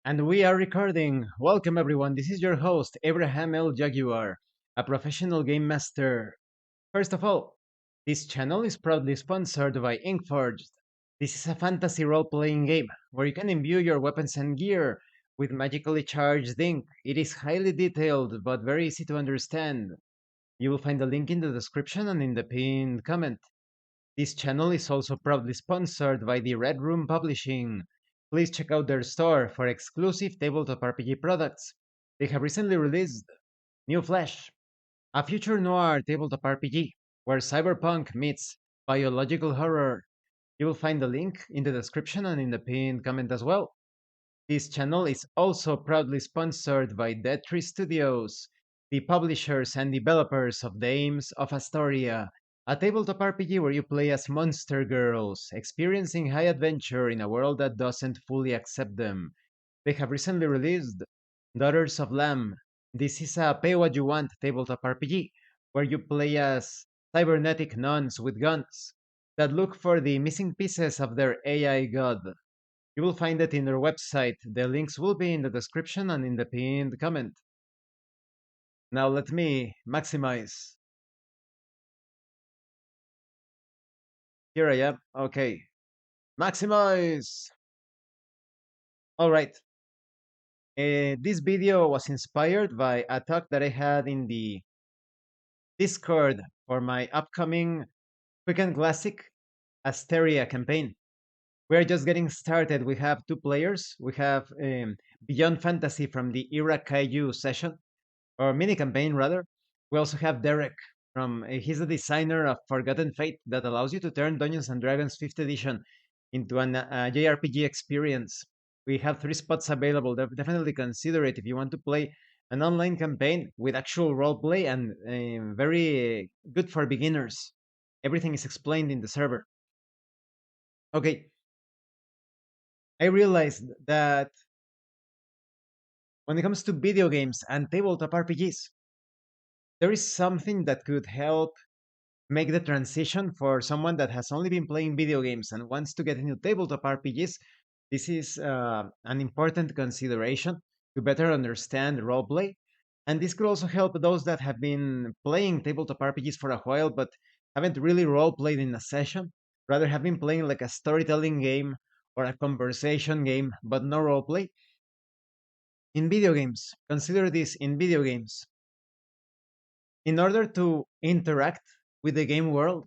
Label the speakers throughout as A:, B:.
A: And we are recording. Welcome, everyone. This is your host, Abraham L. Jaguar, a professional game master. First of all, this channel is proudly sponsored by Inkforged. This is a fantasy role playing game where you can imbue your weapons and gear with magically charged ink. It is highly detailed but very easy to understand. You will find the link in the description and in the pinned comment. This channel is also proudly sponsored by the Red Room Publishing. Please check out their store for exclusive tabletop RPG products. They have recently released New Flesh, a future noir tabletop RPG where cyberpunk meets biological horror. You will find the link in the description and in the pinned comment as well. This channel is also proudly sponsored by Dead Tree Studios, the publishers and developers of Dames of Asstoria, a tabletop RPG where you play as monster girls, experiencing high adventure in a world that doesn't fully accept them. They have recently released Daughters of Lamb. This is a pay what you want tabletop RPG where you play as cybernetic nuns with guns that look for the missing pieces of their AI god. You will find it in their website. The links will be in the description and in the pinned comment. Now let me maximize. Here I am. Okay. Maximize! Alright. This video was inspired by a talk that I had in the Discord for my upcoming Quick and Classic Asteria campaign. We're just getting started. We have two players. We have Beyond Fantasy from the Era Kaiju session, or mini campaign rather. We also have Derek from he's the designer of Forgotten Fate that allows you to turn Dungeons and Dragons 5th edition into an JRPG experience. We have three spots available. Definitely consider it if you want to play an online campaign with actual roleplay and very good for beginners. Everything is explained in the server. Okay, I realized that when it comes to video games and tabletop RPGs, there is something that could help make the transition for someone that has only been playing video games and wants to get into tabletop RPGs. This is an important consideration to better understand roleplay. And this could also help those that have been playing tabletop RPGs for a while but haven't really roleplayed in a session, rather have been playing like a storytelling game or a conversation game, but no roleplay. In video games, consider this in video games. In order to interact with the game world,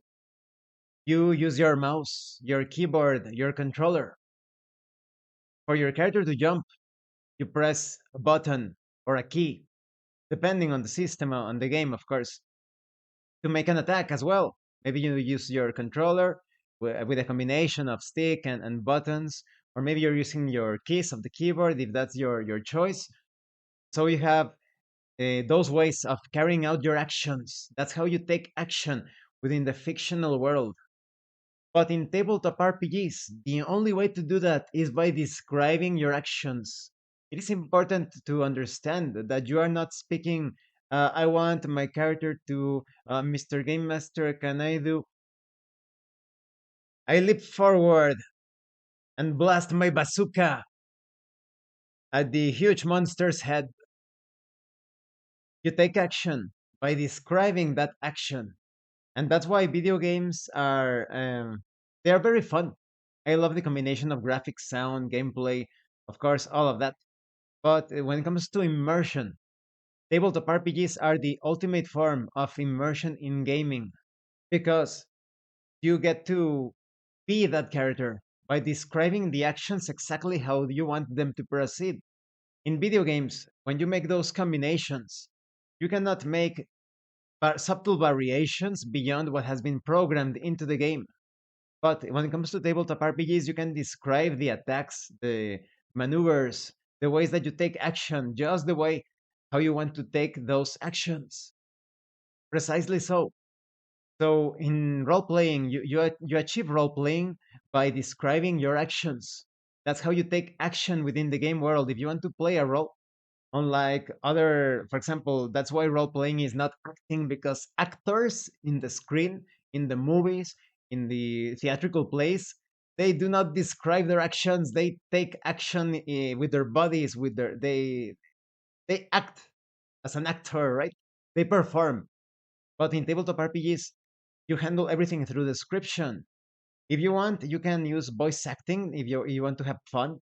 A: you use your mouse, your keyboard, your controller. For your character to jump, you press a button or a key, depending on the system, on the game, of course. To make an attack as well, maybe you use your controller with a combination of stick and buttons, or maybe you're using your keys of the keyboard if that's your choice. So you have those ways of carrying out your actions. That's how you take action within the fictional world. But in tabletop RPGs, the only way to do that is by describing your actions. It is important to understand that you are not speaking, I want my character to, Mr. Game Master, can I do? I leap forward and blast my bazooka at the huge monster's head. You take action by describing that action. And that's why video games are they are very fun. I love the combination of graphics, sound, gameplay, of course, all of that. But when it comes to immersion, tabletop RPGs are the ultimate form of immersion in gaming because you get to be that character by describing the actions exactly how you want them to proceed. In video games, when you make those combinations, you cannot make subtle variations beyond what has been programmed into the game. But when it comes to tabletop RPGs, you can describe the attacks, the maneuvers, the ways that you take action, just the way how you want to take those actions. Precisely so. So in role playing, you achieve role playing by describing your actions. That's how you take action within the game world. If you want to play a role, unlike other, for example, that's why role playing is not acting because actors in the screen, in the movies, in the theatrical plays, They do not describe their actions. They take action with their bodies, with their they act as an actor, right? They perform. But in tabletop RPGs, you handle everything through description. If you want, you can use voice acting if you want to have fun.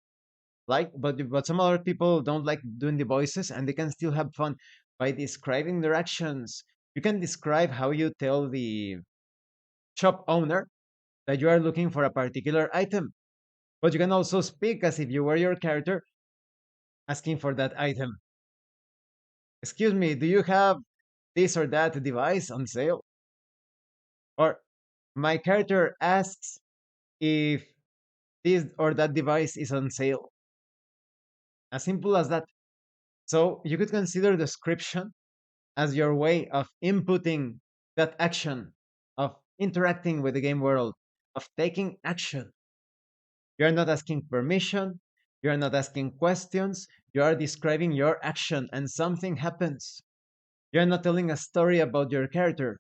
A: But some other people don't like doing the voices, and they can still have fun by describing their actions. You can describe how you tell the shop owner that you are looking for a particular item, but you can also speak as if you were your character asking for that item. Excuse me, do you have this or that device on sale? Or my character asks if this or that device is on sale. As simple as that. So you could consider description as your way of inputting that action, of interacting with the game world, of taking action. You're not asking permission, you're not asking questions, you are describing your action and something happens. You're not telling a story about your character.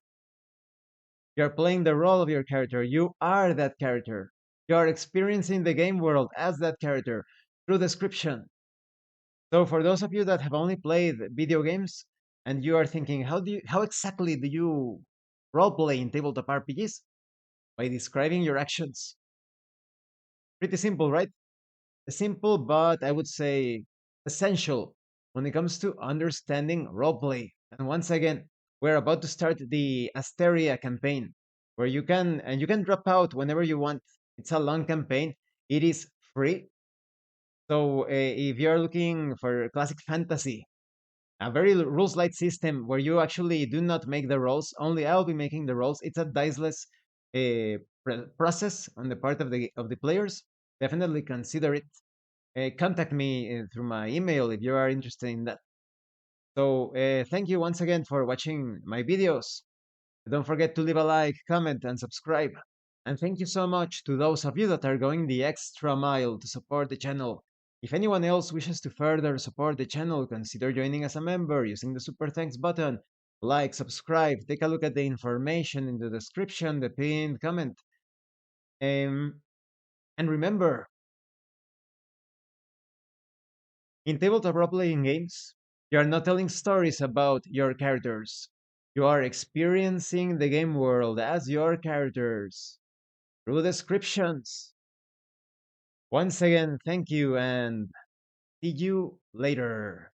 A: You're playing the role of your character. You are that character. You are experiencing the game world as that character through description. So for those of you that have only played video games and you are thinking, how exactly do you role play in tabletop RPGs? By describing your actions. Pretty simple, right? Simple, but I would say essential when it comes to understanding roleplay. And once again, we're about to start the Asteria campaign, where you can drop out whenever you want. It's a long campaign. It is free. So if you're looking for classic fantasy, a very rules light system where you actually do not make the rolls, only I'll be making the rolls. It's a diceless process on the part of the players. Definitely consider it. Contact me through my email if you are interested in that. So thank you once again for watching my videos. Don't forget to leave a like, comment, and subscribe. And thank you so much to those of you that are going the extra mile to support the channel. If anyone else wishes to further support the channel, consider joining as a member using the super thanks button. Like, subscribe, take a look at the information in the description, the pinned comment. Um, and remember, in tabletop role-playing games, you are not telling stories about your characters. You are experiencing the game world as your characters through descriptions. Once again, thank you and see you later.